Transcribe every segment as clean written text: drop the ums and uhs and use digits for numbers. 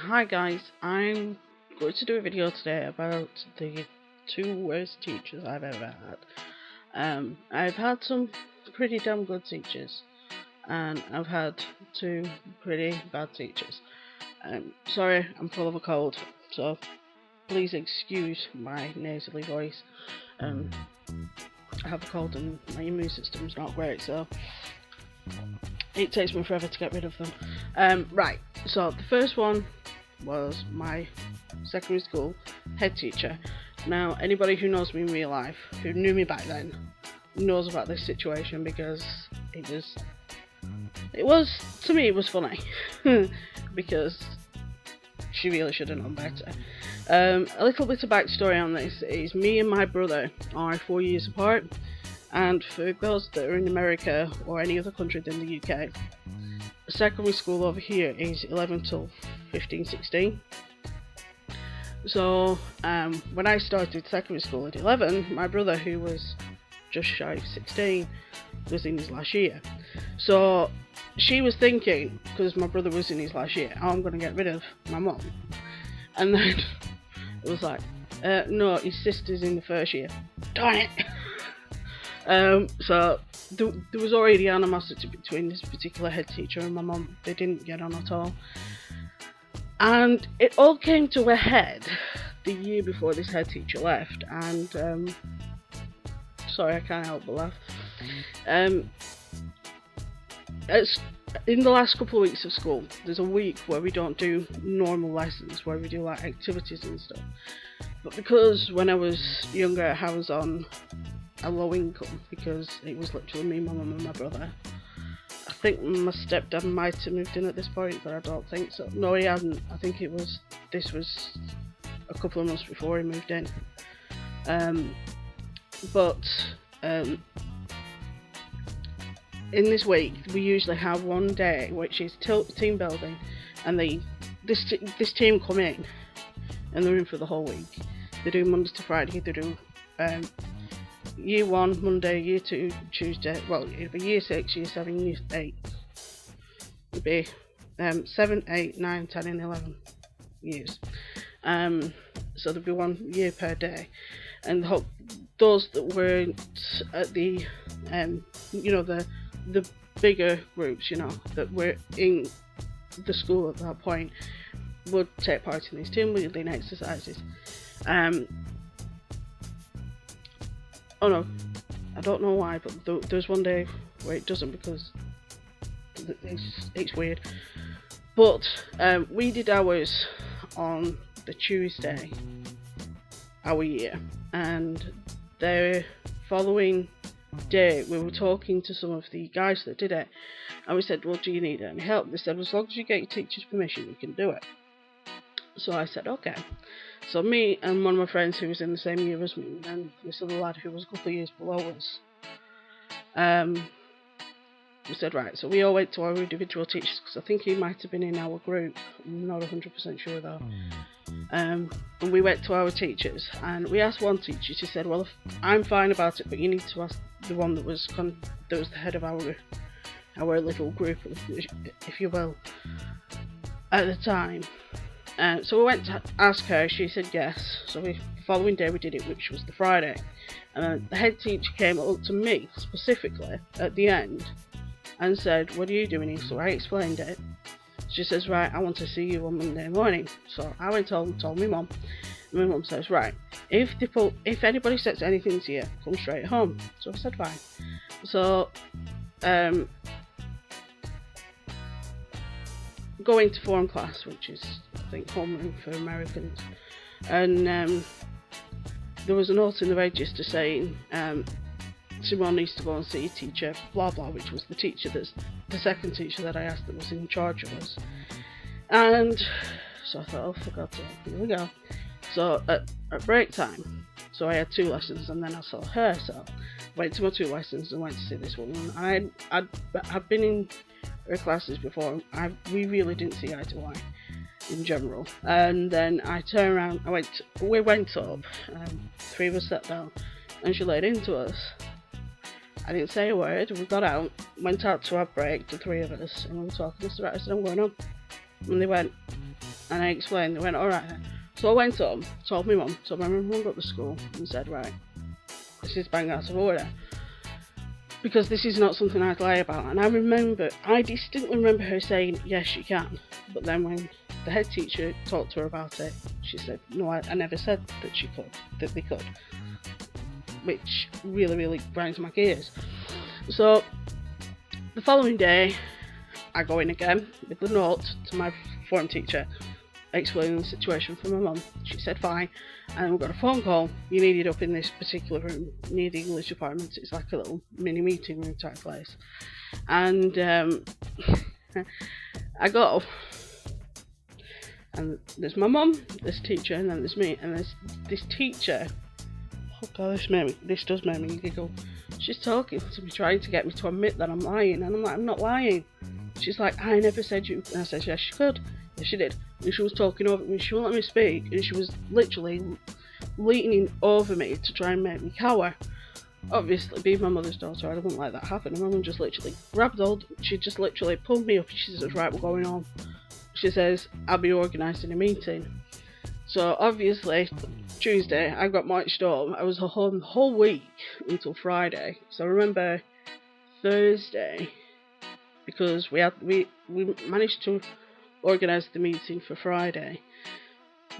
Hi guys, I'm going to do a video today about the two worst teachers I've ever had. I've had some pretty damn good teachers, and I've had two pretty bad teachers. Sorry, I'm full of a cold, so please excuse my nasally voice. I have a cold and my immune system's not great, so it takes me forever to get rid of them. Right, so the first one was my secondary school head teacher. Now, anybody who knows me in real life, who knew me back then, knows about this situation because it was to me it was funny because she really should have known better. A little bit of backstory on this is me and my brother are 4 years apart, and for those that are in America or any other country than the UK, secondary school over here is 11 till 15, 16. So when I started secondary school at 11, my brother, who was just shy of 16, was in his last year. So she was thinking, because my brother was in his last year, oh, I'm going to get rid of my mum. And then it was like, no, his sister's in the first year. Darn it! So there was already animosity between this particular head teacher and my mum. They didn't get on at all. And it all came to a head the year before this head teacher left, and sorry, I can't help but laugh. It's in the last couple of weeks of school, there's a week where we don't do normal lessons, where we do like activities and stuff. But because when I was younger, I was on a low income, because it was literally me, my mum and my brother. I think my stepdad might have moved in at this point, but I don't think so. No, he hadn't. I think this was a couple of months before he moved in. In this week, we usually have one day which is team building, and this team come in and they're in for the whole week. They do Monday to Friday. They do year 1 Monday, year 2 Tuesday. Well, it'll be year 6, year 7, year 8. It'll be 7, 8, 9, 10 and 11 years. So there'll be 1 year per day, and those that weren't at the the bigger groups, that were in the school at that point, would take part in these team building exercises. Oh no, I don't know why, but there's one day where it doesn't, because it's weird. But we did ours on the Tuesday, our year, and the following day we were talking to some of the guys that did it, and we said, well, do you need any help? They said, as long as you get your teacher's permission, you can do it. So I said, okay. So me and one of my friends who was in the same year as me, and this other lad who was a couple of years below us, we said, right, so we all went to our individual teachers, because I think he might have been in our group, I'm not 100% sure though. And we went to our teachers, and we asked one teacher. She said, well, I'm fine about it, but you need to ask the one that was the head of our little group, if you will, at the time. So we went to ask her. She said yes. So the following day we did it, which was the Friday, and the head teacher came up to me specifically at the end and said, what are you doing here? So I explained it. She says, right, I want to see you on Monday morning. So I went home and told my mum. My mum says, right, if anybody says anything to you, come straight home. So I said, fine. So going to form class, which is, I think, homeroom for Americans, and there was a note in the register saying Simone needs to go and see a teacher, blah blah, which was the teacher that's the second teacher that I asked that was in charge of us. And so I thought, oh, for God's sake, here we go. So at break time, so I had 2 lessons, and then I saw her, so I went to my 2 lessons and went to see this woman. I've been in her classes before. We really didn't see eye to eye in general. And then I turned around, we went up, 3 of us sat down, and she laid into us. I didn't say a word. We got out, went out to our break, the 3 of us, and we were talking. I said, right, I said, I'm going home. And they went, and I explained, they went, alright then. So I went home, told my mum, so my mum got to school and said, right, this is bang out of order. Because this is not something I'd lie about. And I distinctly remember her saying, yes, you can. But then when the head teacher talked to her about it, she said, no, I never said that they could. Which really, really grinds my gears. So the following day, I go in again with the note to my form teacher, explaining the situation for my mum. She said fine, and we got a phone call. You needed up in this particular room near the English department. It's like a little mini meeting room type place. And I go, and there's my mum, this teacher, and then there's me, and there's this teacher. Oh god, this does make me giggle. She's talking to me, trying to get me to admit that I'm lying, and I'm like, I'm not lying. She's like, I never said you. And I said, yes, you could. Yes, she did. And she was talking over me. She wouldn't let me speak, and she was literally leaning over me to try and make me cower. Obviously, being my mother's daughter, I wouldn't let that happen. And my mum just literally grabbed hold. She just literally pulled me up, and she says, right, we're going on. She says, I'll be organising a meeting. So obviously, Tuesday, I got marched home. I was home the whole week until Friday. So I remember Thursday, because we managed to organise the meeting for Friday.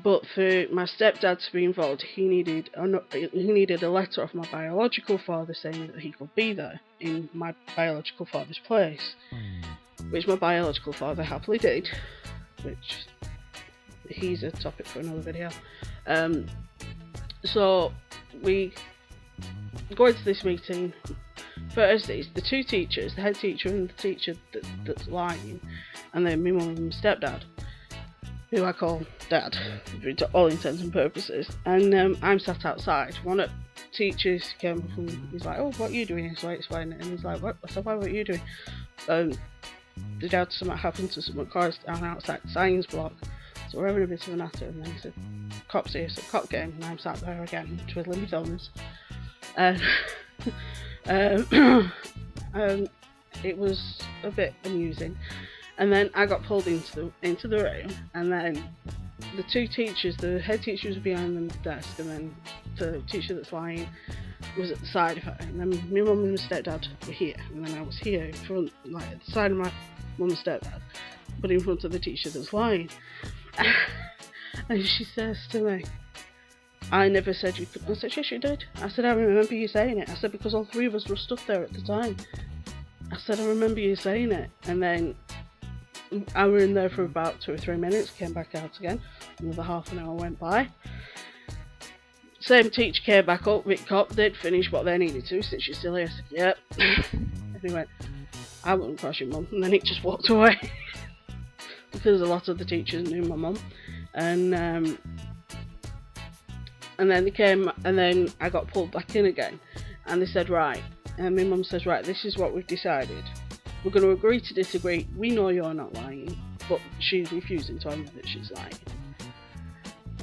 But for my stepdad to be involved, he needed a letter off my biological father saying that he could be there in my biological father's place, which my biological father happily did, which he's a topic for another video. So we go into this meeting. First, it's the two teachers, the head teacher and the teacher that's lying, and then my mum and stepdad, who I call Dad, to all intents and purposes. And I'm sat outside. One of the teachers came up and he's like, oh, what are you doing? So I explained it, and he's like, what? I said, what are you doing? The dad, something happened to someone caused an outside science block. So we're having a bit of a natter, and then he said, cop's here, so cop game, and I'm sat there again, twiddling my thumbs. It was a bit amusing. And then I got pulled into the room, and then the two teachers, the head teacher was behind the desk, and then the teacher that's lying was at the side of her, and then my mum and my stepdad were here, and then I was here in front, like at the side of my mum and stepdad, but in front of the teacher that's lying. And she says to me, I never said you could. I said, yes, you did. I said, I remember you saying it. I said, because all three of us were stood there at the time. I said, I remember you saying it. And then I were in there for about 2 or 3 minutes, came back out again. Another half an hour went by. Same teacher came back up, Vic Cop did finish what they needed to, since you're still here. I said, yep. And he went, I wouldn't cross your mum. And then he just walked away. Because a lot of the teachers knew my mum. And then they came, and then I got pulled back in again. And they said, right. And my mum says, right, this is what we've decided. We're going to agree to disagree. We know you're not lying, but she's refusing to admit that she's lying.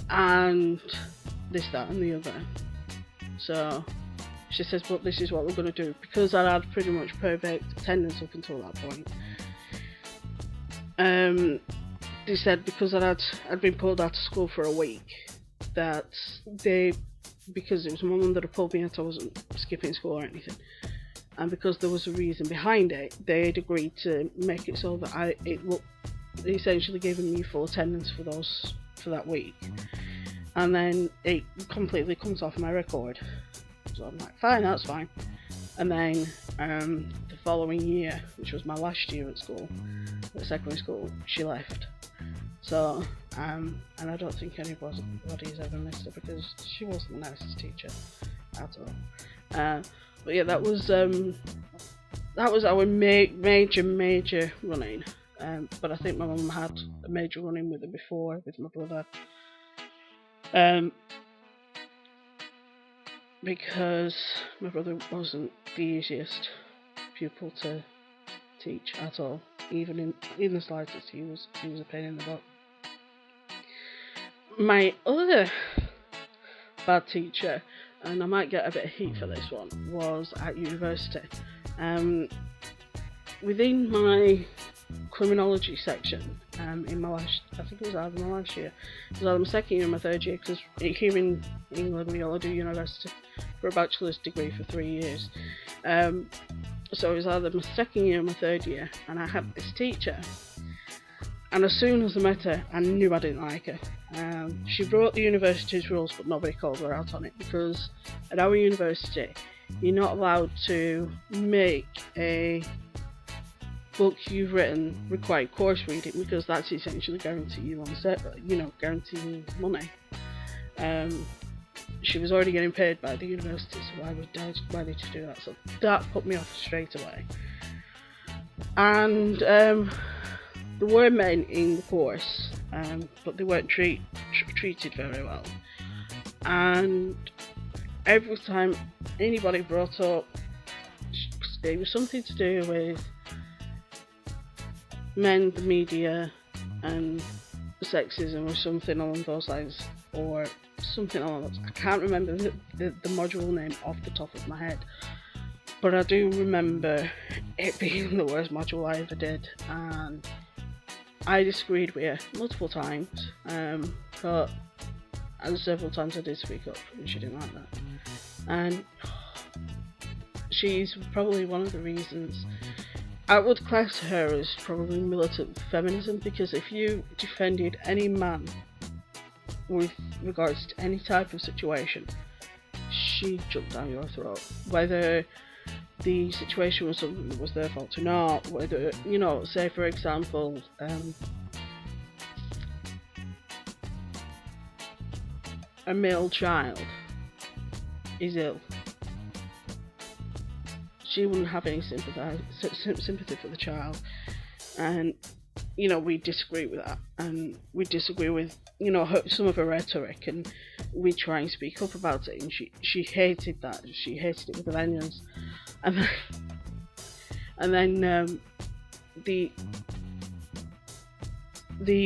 And this, that, and the other. So she says, but this is what we're going to do. Because I had pretty much perfect attendance up until that point. They said because I'd been pulled out of school for a week, that because it was my mum that had pulled me out, I wasn't skipping school or anything. And because there was a reason behind it, they had agreed to make it so that they essentially giving me full attendance for that week. And then it completely comes off my record. So I'm like, fine, that's fine. And then the following year, which was my last year at school, at secondary school, she left. So, and I don't think anybody's ever missed her, because she wasn't the nicest teacher at all. But yeah, that was our major run-in. But I think my mum had a major run-in with her before, with my brother. Because my brother wasn't the easiest pupil to teach at all. Even in the slightest, he was a pain in the butt. My other bad teacher, and I might get a bit of heat for this one, was at university. Within my criminology section in my last, I think it was either my last year, it was either my second year or my third year, because here in England we all do university for a bachelor's degree for 3 years. So it was either my second year or my third year, and I had this teacher, and as soon as I met her, I knew I didn't like her. She wrote the university's rules, but nobody called her out on it, because at our university you're not allowed to make a book you've written require course reading, because that's essentially guaranteeing you guaranteeing money. She was already getting paid by the university, so why did she do that? So that put me off straight away. And there were men in the course, but they weren't treated very well. And every time anybody brought up, it was something to do with men, the media, and sexism, or something along those lines, or something along those. I can't remember the module name off the top of my head, but I do remember it being the worst module I ever did, and I disagreed with her multiple times, but and several times I did speak up, and she didn't like that. And she's probably one of the reasons I would class her as probably militant feminism, because if you defended any man with regards to any type of situation, she jumped down your throat, whether the situation was something that was their fault or not, whether, say for example, a male child is ill. She wouldn't have any sympathy for the child, and we disagree with that, and we disagree with some of her rhetoric, and we try and speak up about it, and she hated that. She hated it with a vengeance. And then the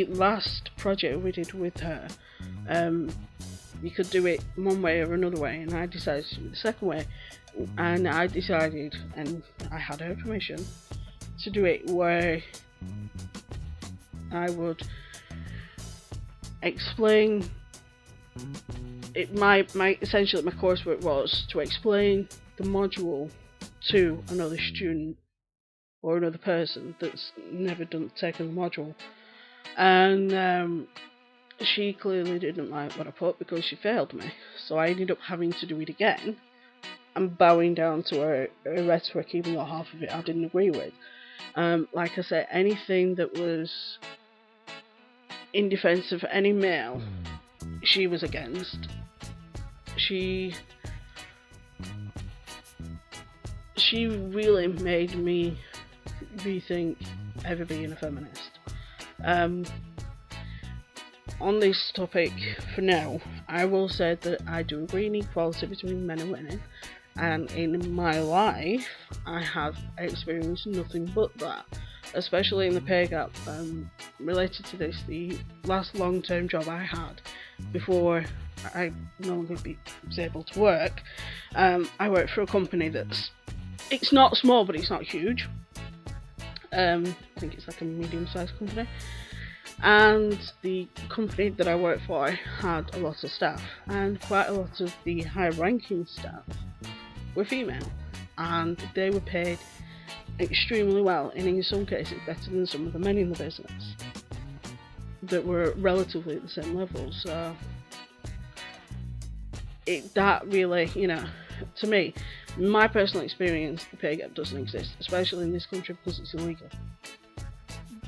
last project we did with her, you could do it one way or another way, and I decided to do it the second way. And I decided, and I had her permission, to do it where I would explain it. Essentially my coursework was to explain the module to another student or another person that's never taken the module, and she clearly didn't like what I put, because she failed me, so I ended up having to do it again and bowing down to her rhetoric, even though half of it I didn't agree with. Like I said, anything that was in defence of any male, she was against. She really made me rethink ever being a feminist. On this topic, for now, I will say that I do agree in equality between men and women, and in my life I have experienced nothing but that, especially in the pay gap. Related to this, the last long-term job I had before I no longer was able to work, I worked for a company it's not small, but it's not huge. I think it's like a medium-sized company, and the company that I worked for had a lot of staff, and quite a lot of the high-ranking staff were female, and they were paid extremely well, and in some cases better than some of the men in the business that were relatively at the same level. So that really, to me, my personal experience, the pay gap doesn't exist, especially in this country, because it's illegal.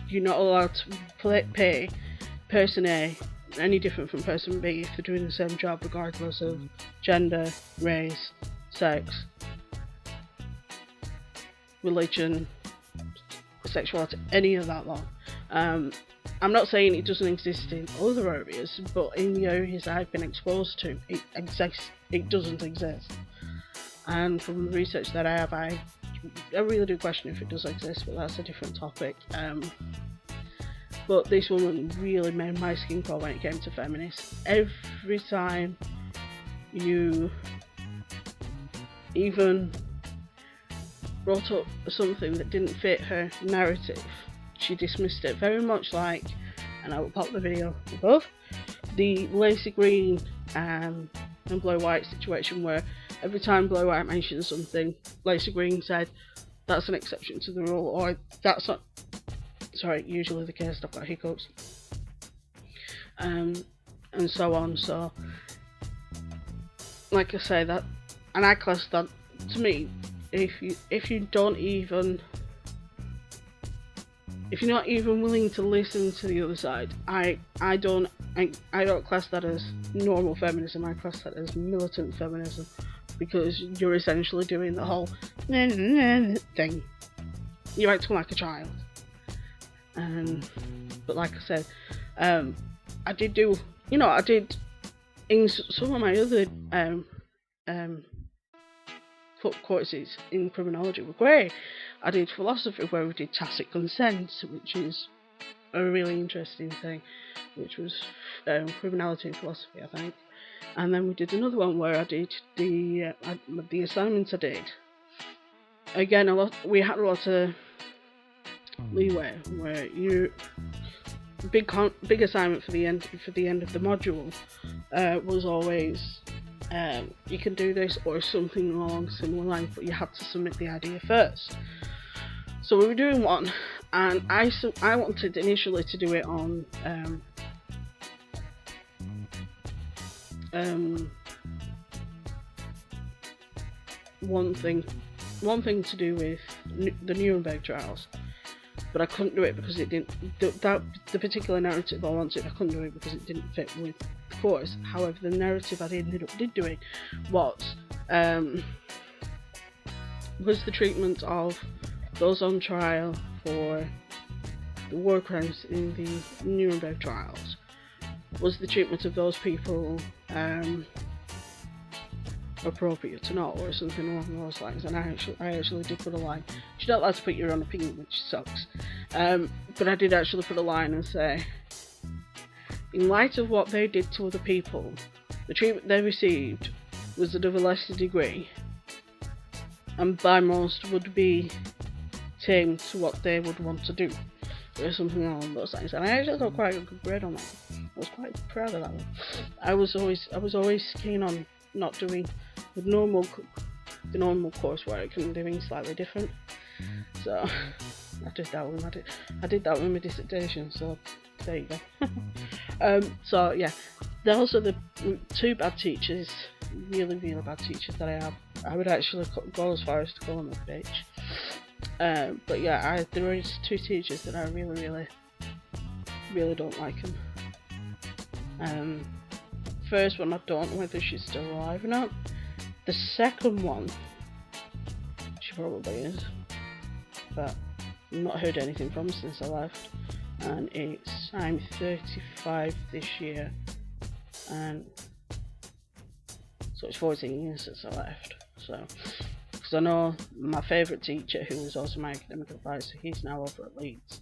You're not allowed to pay person A any different from person B if they're doing the same job, regardless of gender, race, sex, religion, sexuality, any of that lot. I'm not saying it doesn't exist in other areas, but in the areas I've been exposed to, it doesn't exist. And from the research that I have, I really do question if it does exist, but that's a different topic. But this woman really made my skin crawl when it came to feminists. Every time you even brought up something that didn't fit her narrative, she dismissed it very much like, and I will pop the video above, the Lacy Green and Blue White situation, where every time Blue White mentioned something, Lacy Green said that's an exception to the rule, or that's not, sorry, usually the case, I've got hiccups, and so on. So like I say, that, and I class that, to me, if you're not even willing to listen to the other side, I don't class that as normal feminism. I class that as militant feminism, because you're essentially doing the whole thing. You're acting like a child. But like I said, I did in some of my other courses in criminology were great. I did philosophy, where we did tacit consent, which is a really interesting thing, which was criminality and philosophy, I think. And then we did another one where I did the assignments I did. Again, we had a lot of leeway, where big assignment for the end of the module was always you can do this or something along similar lines, but you have to submit the idea first. So we were doing one, and I wanted initially to do it on one thing to do with the Nuremberg trials, but I couldn't do it because it didn't. The particular narrative I wanted, I couldn't do it because it didn't fit with the course. However, the narrative I did doing was the treatment of those on trial for the war crimes in the Nuremberg trials. Was the treatment of those people appropriate or not, or something along those lines? And I actually did put a line. You're not allowed to put your own opinion, which sucks. But I did actually put a line and say, in light of what they did to other people, the treatment they received was of a lesser degree, and by most would be tame to what they would want to do, or something along those lines. And I actually got quite a good grade on that. I was quite proud of that one. I was always keen on not doing the normal coursework and doing slightly different. So I did that one. I did that with my dissertation. So there you go. So yeah, those are the two bad teachers, really bad teachers that I have. I would actually go as far as to call them a bitch. But yeah, there is two teachers that I really don't like them. First one, I don't know whether she's still alive or not. The second one, she probably is, but I've not heard anything from her since I left. And I'm 35 this year, and so it's 14 years since I left. So, because I know my favourite teacher, who was also my academic advisor, he's now over at Leeds.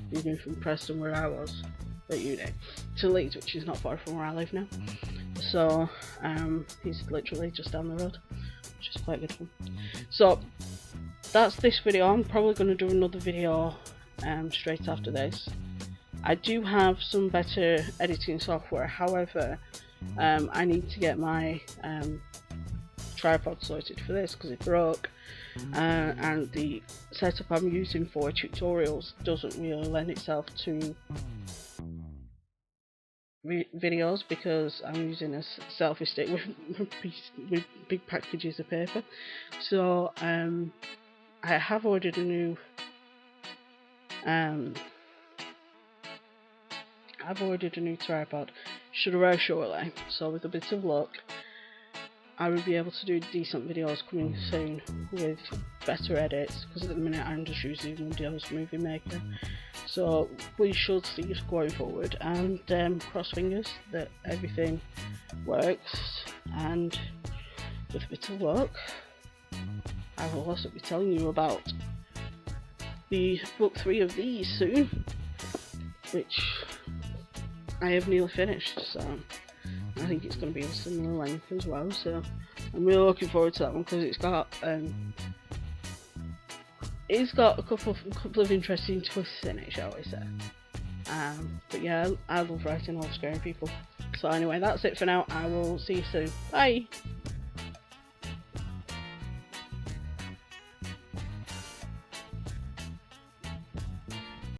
He's moved from Preston, where I was at uni, to Leeds, which is not far from where I live now. So he's literally just down the road, which is quite good fun. So that's this video. I'm probably going to do another video straight after this. I do have some better editing software, however I need to get my tripod sorted for this because it broke, and the setup I'm using for tutorials doesn't really lend itself to videos, because I'm using a selfie stick with big packages of paper. So I have ordered a new tripod, should arrive shortly, so with a bit of luck I will be able to do decent videos coming soon with better edits, because at the minute I'm just using Windows Movie Maker. So we should see it going forward, and cross fingers that everything works, and with a bit of luck I will also be telling you about the book 3 of these soon, which I have nearly finished, so I think it's going to be a similar length as well. So I'm really looking forward to that one, because it's got it's got a couple of interesting twists in it, shall we say. But yeah, I love writing love scaring people. So anyway, that's it for now. I will see you soon. Bye!